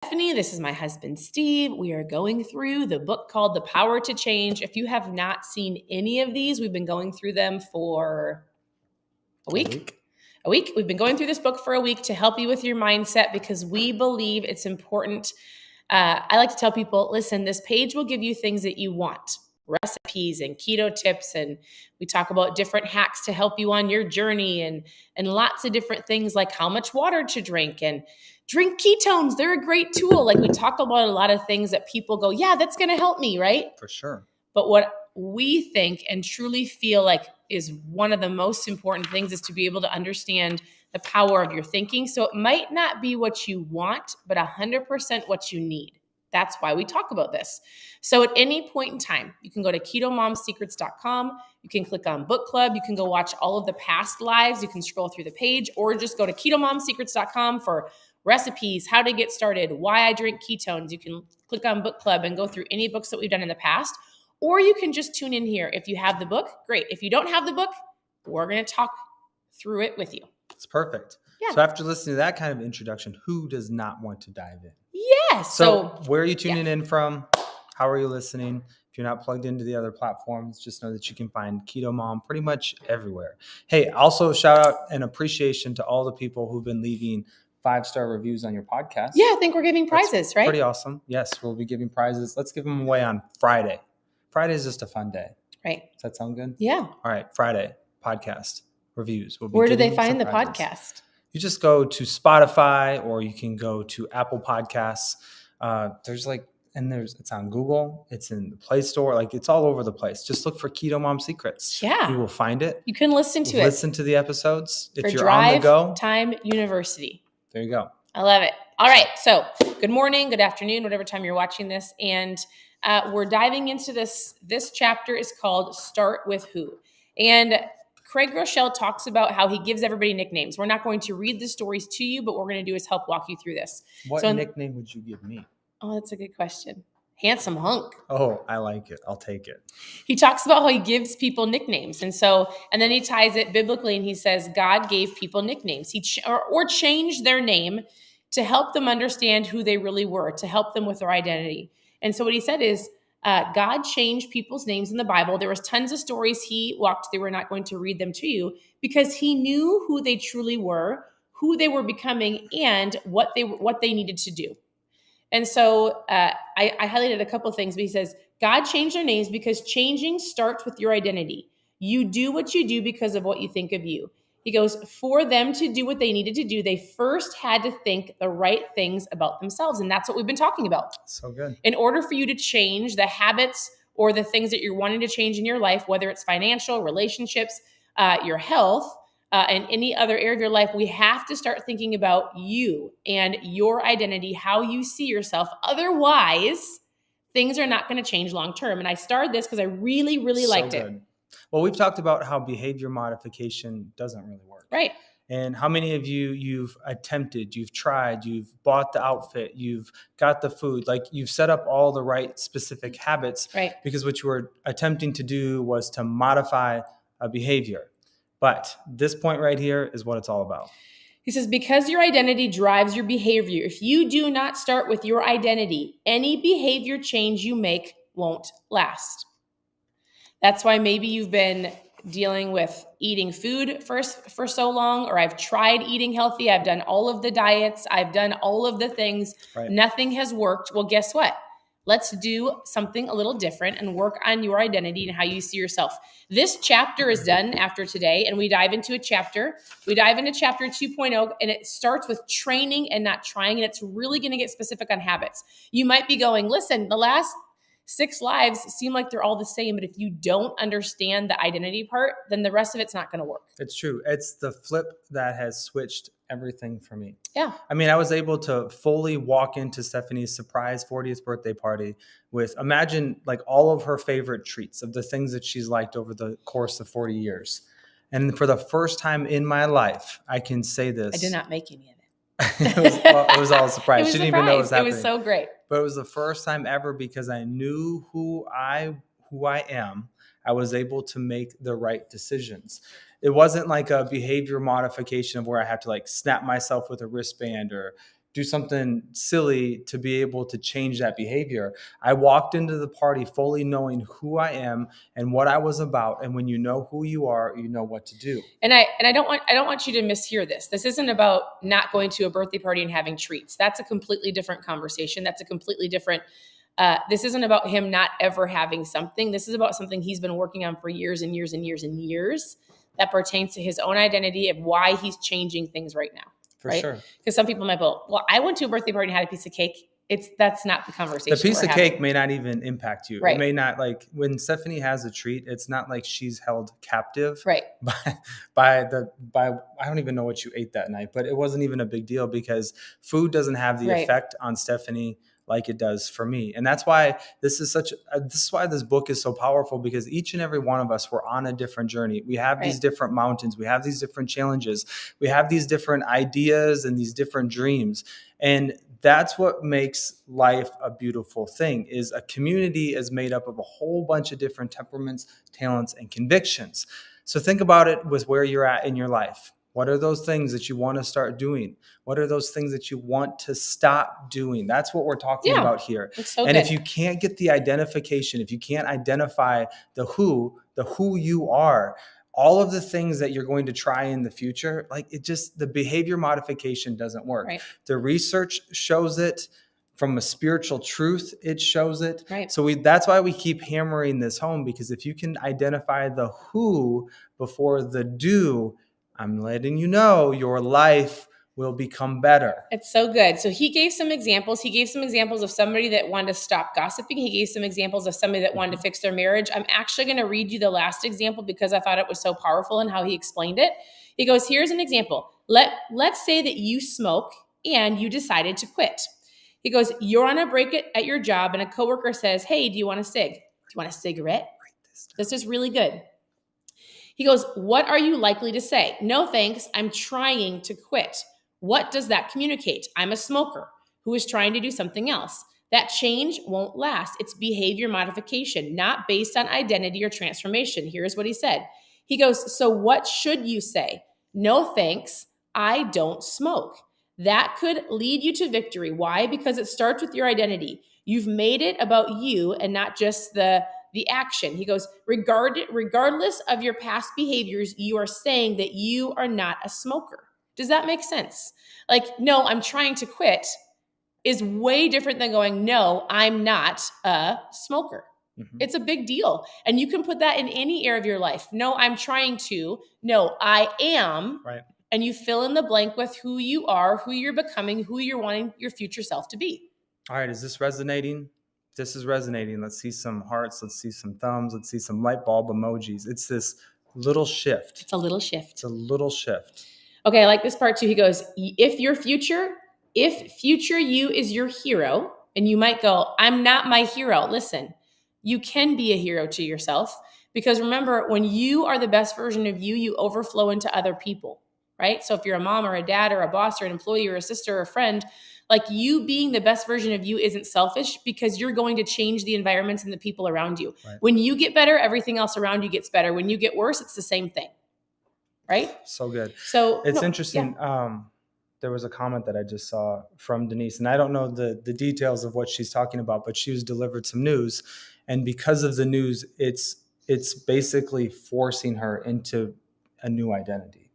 Stephanie. This is my husband, Steve. We are going through the book called The Power to Change. If you have not seen any of these, we've been going through them for a week. We've been going through this book for a week to help you with your mindset because we believe it's important. I like to tell people, listen, this page will give you things that you want, recipes and keto tips. And we talk about different hacks to help you on your journey and lots of different things like how much water to drink and drink ketones. They're a great tool. Like we talk about a lot of things that people go, yeah, that's going to help me, right? For sure. But what we think and truly feel like is one of the most important things is to be able to understand the power of your thinking. So it might not be what you want, but 100% what you need. That's why we talk about this. So at any point in time, you can go to KetoMomSecrets.com. You can click on book club. You can go watch all of the past lives. You can scroll through the page or just go to KetoMomSecrets.com for recipes, how to get started, why I drink ketones. You can click on book club and go through any books that we've done in the past. Or you can just tune in here. If you have the book, great. If you don't have the book, we're going to talk through it with you. It's perfect. Yeah. So after listening to that kind of introduction, who does not want to dive in? Yes. So where are you tuning in from? How are you listening? If you're not plugged into the other platforms, just know that you can find Keto Mom pretty much everywhere. Hey, also shout out and appreciation to all the people who've been leaving 5-star reviews on your podcast. Yeah, I think we're giving prizes, right? Pretty awesome. Yes, we'll be giving prizes. Let's give them away on Friday. Friday is just a fun day. Right. Does that sound good? Yeah. All right. Friday, podcast reviews. Where do they find the podcast? You just go to Spotify or you can go to Apple Podcasts. It's on Google. It's in the Play Store. Like it's all over the place. Just look for Keto Mom Secrets. Yeah. You will find it. You can listen to it. Listen to the episodes. If for you're on the go. Time University. There you go. I love it. All right. So good morning, good afternoon, whatever time you're watching this. And we're diving into this. This chapter is called Start With Who. And Craig Groeschel talks about how he gives everybody nicknames. We're not going to read the stories to you, but what we're going to do is help walk you through this. What nickname would you give me? Oh, that's a good question. Handsome hunk. Oh, I like it. I'll take it. He talks about how he gives people nicknames. And then he ties it biblically and he says, God gave people nicknames. Or changed their name to help them understand who they really were, to help them with their identity. And so what he said is, God changed people's names in the Bible. There was tons of stories he walked through. We're not going to read them to you because he knew who they truly were, who they were becoming, and what they needed to do. And so I highlighted a couple of things, but he says, God changed their names because changing starts with your identity. You do what you do because of what you think of you. He goes, for them to do what they needed to do, they first had to think the right things about themselves. And that's what we've been talking about. So good. In order for you to change the habits or the things that you're wanting to change in your life, whether it's financial, relationships, your health, and any other area of your life, we have to start thinking about you and your identity, how you see yourself. Otherwise, things are not going to change long term. And I started this because I really, really liked it. Well, we've talked about how behavior modification doesn't really work. Right. And how many of you've attempted, you've tried, you've bought the outfit, you've got the food, like you've set up all the right specific habits. Right. Because what you were attempting to do was to modify a behavior. But this point right here is what it's all about. He says, because your identity drives your behavior, if you do not start with your identity, any behavior change you make won't last. That's why maybe you've been dealing with eating food for so long, or I've tried eating healthy. I've done all of the diets. I've done all of the things. Right. Nothing has worked. Well, guess what? Let's do something a little different and work on your identity and how you see yourself. This chapter is done after today, and we dive into chapter 2.0, and it starts with training and not trying, and it's really going to get specific on habits. You might be going, listen, the last 6 lives seem like they're all the same, but if you don't understand the identity part, then the rest of it's not going to work. It's true. It's the flip that has switched everything for me. Yeah. I mean, I was able to fully walk into Stephanie's surprise 40th birthday party with, imagine like all of her favorite treats of the things that she's liked over the course of 40 years. And for the first time in my life, I can say this. I did not make any of it. It was all a surprise. She didn't even know it was happening. It was so great. But it was the first time ever because I knew who I am. I was able to make the right decisions. It wasn't like a behavior modification of where I have to like snap myself with a wristband or do something silly to be able to change that behavior. I walked into the party fully knowing who I am and what I was about. And when you know who you are, you know what to do. And I don't want you to mishear this. This isn't about not going to a birthday party and having treats. That's a completely different conversation. That's a completely different. This isn't about him not ever having something. This is about something he's been working on for years and years and years and years that pertains to his own identity of why he's changing things right now. For sure. Because some people might go, well, I went to a birthday party and had a piece of cake. That's not the conversation. The piece of cake may not even impact you. Right. It may not, like when Stephanie has a treat, it's not like she's held captive right. by I don't even know what you ate that night, but it wasn't even a big deal because food doesn't have the right. effect on Stephanie like it does for me. And that's why this is why this book is so powerful, because each and every one of us, we're on a different journey. We have these different mountains. We have these different challenges. We have these different ideas and these different dreams. And that's what makes life a beautiful thing, is a community is made up of a whole bunch of different temperaments, talents, and convictions. So think about it with where you're at in your life. What are those things that you want to start doing? What are those things that you want to stop doing? That's what we're talking about here. So and good. If you can't get the identification, if you can't identify the who you are, all of the things that you're going to try in the future, like the behavior modification doesn't work. Right. The research shows it. From a spiritual truth, it shows it. Right. So that's why we keep hammering this home, because if you can identify the who before the do, I'm letting you know your life will become better. It's so good. So he gave some examples. He gave some examples of somebody that wanted to stop gossiping. He gave some examples of somebody that wanted to fix their marriage. I'm actually going to read you the last example because I thought it was so powerful in how he explained it. He goes, here's an example. Let's say that you smoke and you decided to quit. He goes, you're on a break at your job and a coworker says, hey, do you want a cig? Do you want a cigarette? This is really good. He goes, what are you likely to say? No, thanks. I'm trying to quit. What does that communicate? I'm a smoker who is trying to do something else. That change won't last. It's behavior modification, not based on identity or transformation. Here's what he said. He goes, so what should you say? No, thanks. I don't smoke. That could lead you to victory. Why? Because it starts with your identity. You've made it about you and not just the action. He goes, regardless of your past behaviors, you are saying that you are not a smoker. Does that make sense? Like, no, I'm trying to quit is way different than going, no, I'm not a smoker. Mm-hmm. It's a big deal. And you can put that in any area of your life. No, I'm trying to. No, I am. Right. And you fill in the blank with who you are, who you're becoming, who you're wanting your future self to be. All right. Is this resonating? This is resonating. Let's see some hearts. Let's see some thumbs. Let's see some light bulb emojis. It's this little shift. It's a little shift. It's a little shift. Okay, I like this part too. He goes, if future you is your hero, and you might go, I'm not my hero. Listen, you can be a hero to yourself, because remember, when you are the best version of you, you overflow into other people, right? So if you're a mom or a dad or a boss or an employee or a sister or a friend, like, you being the best version of you isn't selfish, because you're going to change the environments and the people around you. Right. When you get better, everything else around you gets better. When you get worse, it's the same thing. Right? So good. So it's interesting. Yeah. There was a comment that I just saw from Denise, and I don't know the details of what she's talking about, but she was delivered some news. And because of the news, it's basically forcing her into a new identity.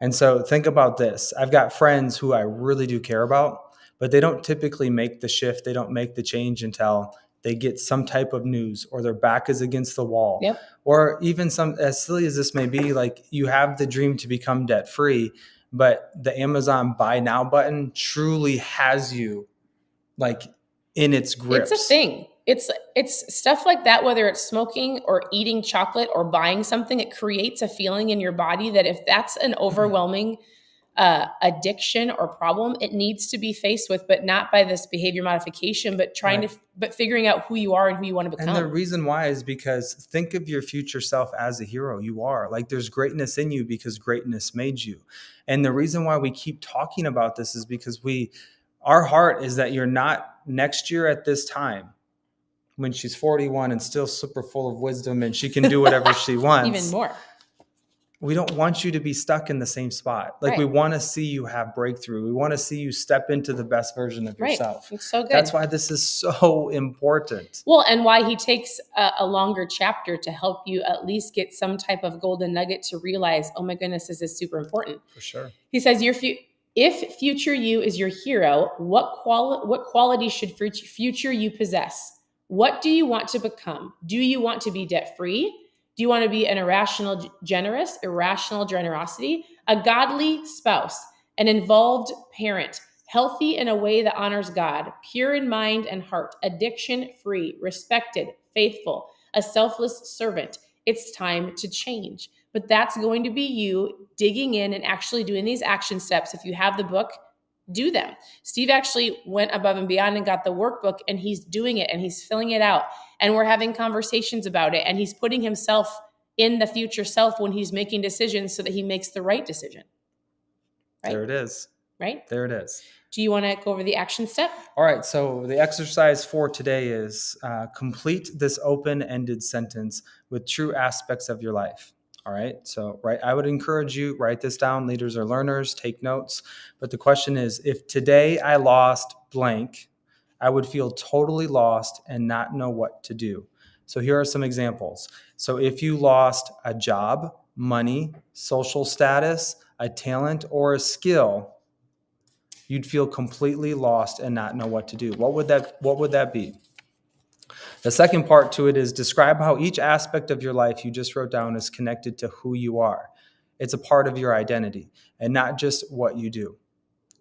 And so think about this. I've got friends who I really do care about, but they don't typically make the shift. They don't make the change until they get some type of news, or their back is against the wall. Yep. Or even some, as silly as this may be, like, you have the dream to become debt free, but the Amazon buy now button truly has you like in its grips. It's a thing. It's stuff like that, whether it's smoking or eating chocolate or buying something, it creates a feeling in your body that if that's an overwhelming addiction or problem, it needs to be faced with, but not by this behavior modification, but but figuring out who you are and who you want to become. And the reason why is because think of your future self as a hero. You are, like, there's greatness in you because greatness made you. And the reason why we keep talking about this is because our heart is that you're not next year at this time, when she's 41 and still super full of wisdom and she can do whatever she wants. Even more. we don't want you to be stuck in the same spot. Like, we want to see you have breakthrough. We want to see you step into the best version of yourself. It's so good. That's why this is so important. Well, and why he takes a longer chapter to help you at least get some type of golden nugget to realize, oh my goodness, this is super important. For sure. He says, if future you is your hero, what quality should future you possess? What do you want to become? Do you want to be debt-free? Do you want to be an irrational generosity, a godly spouse, an involved parent, healthy in a way that honors God, pure in mind and heart, addiction-free, respected, faithful, a selfless servant? It's time to change. But that's going to be you digging in and actually doing these action steps. If you have the book, do them. Steve actually went above and beyond and got the workbook, and he's doing it and he's filling it out. And we're having conversations about it. And he's putting himself in the future self when he's making decisions so that he makes the right decision. Right? There it is. Right? There it is. Do you want to go over the action step? All right. So the exercise for today is complete this open-ended sentence with true aspects of your life. All right. So, I would encourage you, write this down. Leaders are learners, take notes. But the question is, if today I lost blank, I would feel totally lost and not know what to do. So here are some examples. So if you lost a job, money, social status, a talent, or a skill, you'd feel completely lost and not know what to do. What would that be? The second part to it is describe how each aspect of your life you just wrote down is connected to who you are. It's a part of your identity and not just what you do.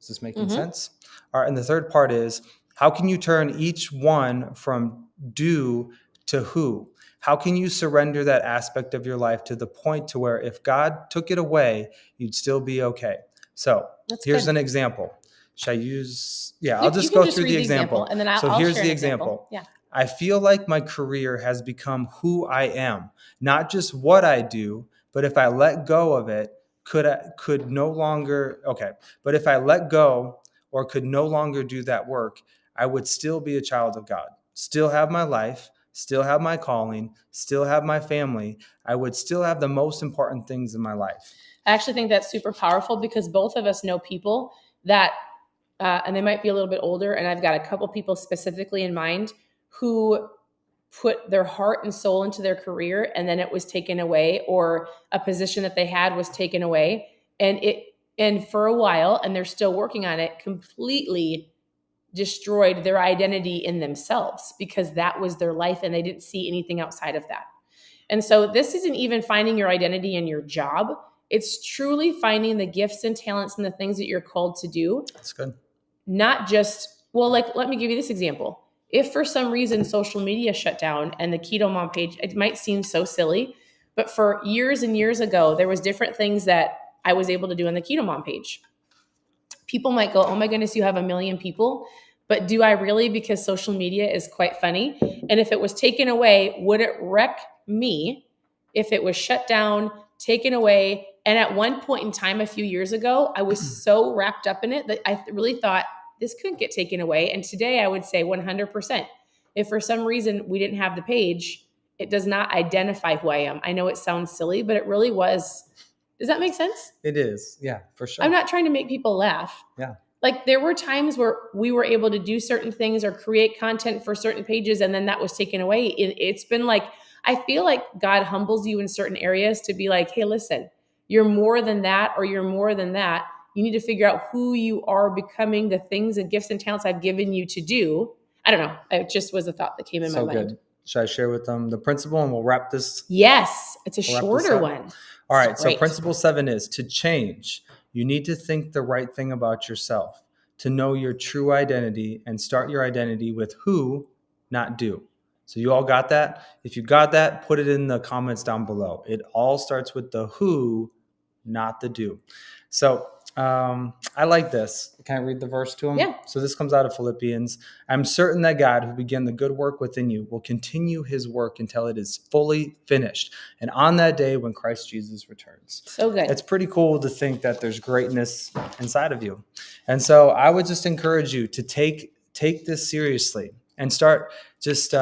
Is this making sense? All right. And the third part is, how can you turn each one from do to who? How can you surrender that aspect of your life to the point to where if God took it away, you'd still be okay? So here's an example. Should I use? Yeah, I'll just go through the example. And then I'll here's share the an example. Yeah. I feel like my career has become who I am, not just what I do, but if I let go of it, could no longer, but if I let go or could no longer do that work, I would still be a child of God, still have my life, still have my calling, still have my family. I would still have the most important things in my life. I actually think that's super powerful because both of us know people that, and they might be a little bit older, and I've got a couple people specifically in mind who put their heart and soul into their career, and then it was taken away, or a position that they had was taken away, and for a while, and they're still working on it, completely destroyed their identity in themselves because that was their life and they didn't see anything outside of that. And so this isn't even finding your identity in your job. It's truly finding the gifts and talents and the things that you're called to do. That's good. Not just, let me give you this example. If for some reason social media shut down and the Keto Mom page, it might seem so silly, but for years and years ago, there was different things that I was able to do on the Keto Mom page. People might go, oh my goodness, you have 1 million people. But do I really? Because social media is quite funny. And if it was taken away, would it wreck me if it was shut down, taken away? And at one point in time, a few years ago, I was so wrapped up in it that I really thought this couldn't get taken away. And today I would say 100%. If for some reason we didn't have the page, it does not identify who I am. I know it sounds silly, but it really was. Does that make sense? It is. Yeah, for sure. I'm not trying to make people laugh. Yeah. Like there were times where we were able to do certain things or create content for certain pages, and then that was taken away. It's been like, I feel like God humbles you in certain areas to be like, hey, listen, you're more than that, or you're more than that. You need to figure out who you are becoming, the things and gifts and talents I've given you to do. I don't know. It just was a thought that came in my mind. Good. Should I share with them the principle and we'll wrap this? Yes. It's a shorter one. All right. So principle 7 is to change. You need to think the right thing about yourself, to know your true identity and start your identity with who, not do. So you all got that? If you got that, put it in the comments down below. It all starts with the who, not the do. So I like this. Can I read the verse to them? Yeah. So this comes out of Philippians. I'm certain that God, who began the good work within you, will continue his work until it is fully finished. And on that day when Christ Jesus returns. So good. It's pretty cool to think that there's greatness inside of you. And so I would just encourage you to take this seriously and start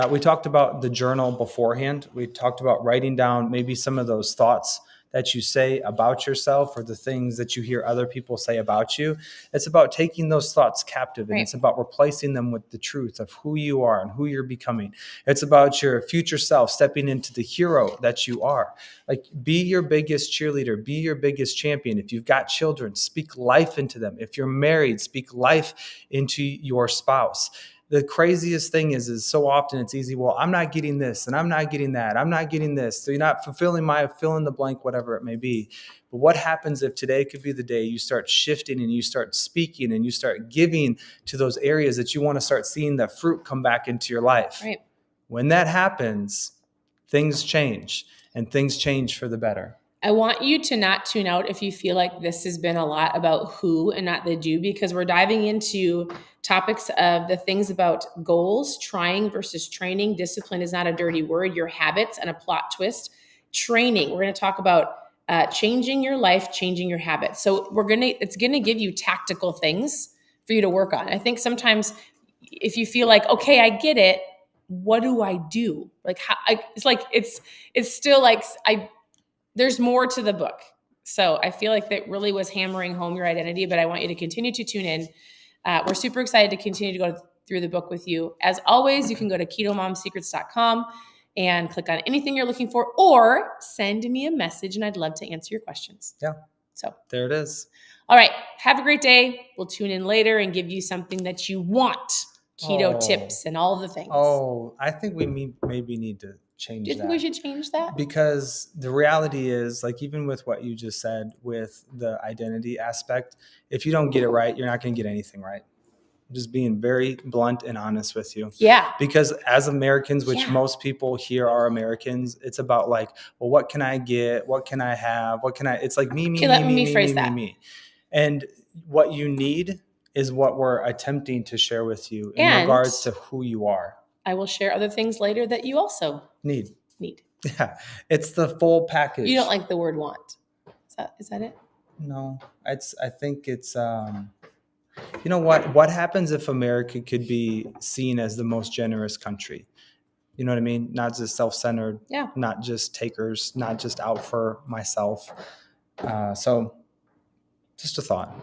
we talked about the journal beforehand. We talked about writing down maybe some of those thoughts that you say about yourself or the things that you hear other people say about you. It's about taking those thoughts captive, and it's about replacing them with the truth of who you are and who you're becoming. It's about your future self stepping into the hero that you are. Like, be your biggest cheerleader, be your biggest champion. If you've got children, speak life into them. If you're married, speak life into your spouse. The craziest thing is so often it's easy. Well, I'm not getting this and I'm not getting that. I'm not getting this. So you're not fulfilling my fill in the blank, whatever it may be. But what happens if today could be the day you start shifting and you start speaking and you start giving to those areas that you want to start seeing the fruit come back into your life? Right. When that happens, things change, and things change for the better. I want you to not tune out if you feel like this has been a lot about who and not the do, because we're diving into topics of the things about goals, trying versus training. Discipline is not a dirty word, your habits, and a plot twist. Training, we're going to talk about changing your life, changing your habits. So it's going to give you tactical things for you to work on. I think sometimes if you feel like, okay, I get it, what do I do? Like, it's still like, there's more to the book. So I feel like that really was hammering home your identity, but I want you to continue to tune in. We're super excited to continue to go through the book with you. As always, you can go to ketomomsecrets.com and click on anything you're looking for, or send me a message and I'd love to answer your questions. Yeah. So there it is. All right. Have a great day. We'll tune in later and give you something that you want. Keto tips and all the things. Oh, I think we maybe need to change that. Do you think we should change that? Because the reality is, like, even with what you just said with the identity aspect, if you don't get it right, you're not going to get anything right. I'm just being very blunt and honest with you. Yeah. Because as Americans, which most people here are Americans, it's about like, well, what can I get? What can I have? What can I? It's like me. And what you need is what we're attempting to share with you in regards to who you are. I will share other things later that you also need. Yeah, it's the full package. You don't like the word want. Is that it? No, I think it's, you know what happens if America could be seen as the most generous country? You know what I mean? Not just self-centered, not just takers, not just out for myself. So just a thought.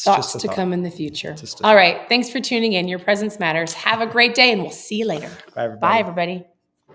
Thoughts to come in the future. All right. Thanks for tuning in. Your presence matters. Have a great day, and we'll see you later. Bye, everybody. Bye, everybody.